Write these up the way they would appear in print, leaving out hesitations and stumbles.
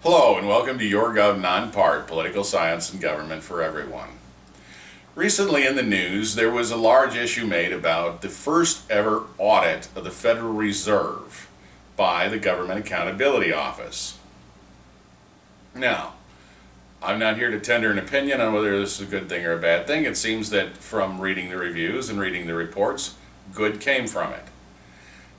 Hello and welcome to Your Gov Non-Part, Political Science and Government for Everyone. Recently in the news, there was a large issue made about the first ever audit of the Federal Reserve by the Government Accountability Office. Now, I'm not here to tender an opinion on whether this is a good thing or a bad thing. It seems that from reading the reviews and reading the reports, good came from it.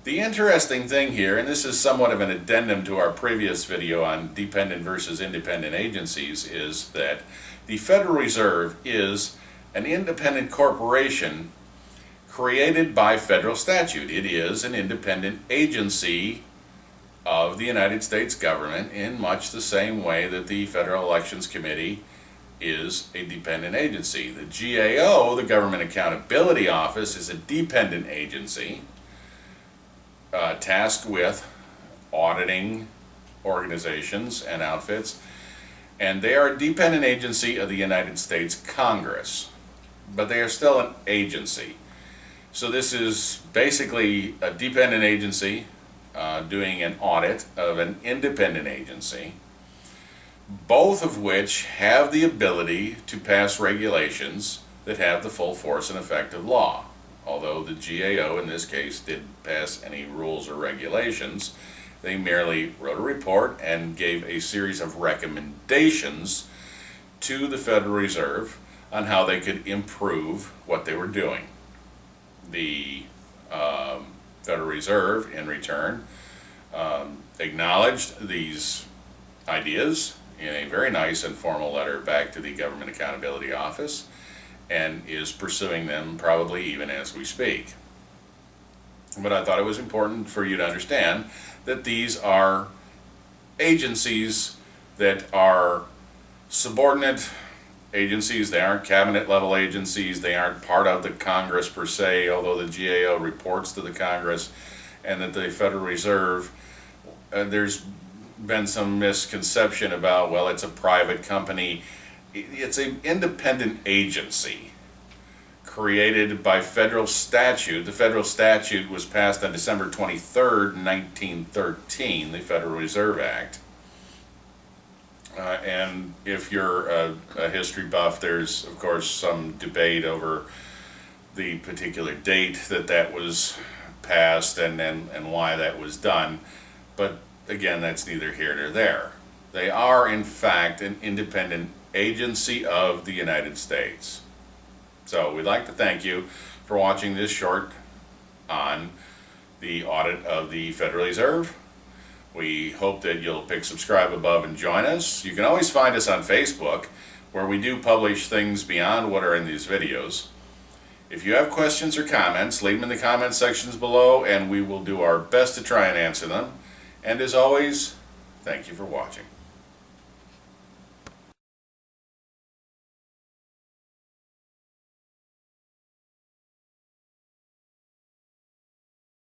The interesting thing here, and this is somewhat of an addendum to our previous video on dependent versus independent agencies, is that the Federal Reserve is an independent corporation created by federal statute. It is an independent agency of the United States government in much the same way that the Federal Elections Committee is a dependent agency. The GAO, the Government Accountability Office, is a dependent agency tasked with auditing organizations and outfits, and they are a dependent agency of the United States Congress, but they are still an agency. So this is basically a dependent agency doing an audit of an independent agency, both of which have the ability to pass regulations that have the full force and effect of law. Although the GAO in this case didn't pass any rules or regulations, they merely wrote a report and gave a series of recommendations to the Federal Reserve on how they could improve what they were doing. The Federal Reserve, in return, acknowledged these ideas in a very nice and formal letter back to the Government Accountability Office, and is pursuing them probably even as we speak. But I thought it was important for you to understand that these are agencies that are subordinate agencies. They aren't cabinet level agencies. They aren't part of the Congress per se, although the GAO reports to the Congress, and that the Federal Reserve, there's been some misconception about, well, it's a private company. It's an independent agency created by federal statute. The federal statute was passed on December 23rd, 1913, the Federal Reserve Act. And if you're a history buff, there's of course some debate over the particular date that was passed and why that was done. But again, that's neither here nor there. They are in fact an independent agency of the United States. So we'd like to thank you for watching this short on the audit of the Federal Reserve. We hope that you'll pick subscribe above and join us. You can always find us on Facebook, where we do publish things beyond what are in these videos. If you have questions or comments, leave them in the comment sections below, and we will do our best to try and answer them. And as always, thank you for watching.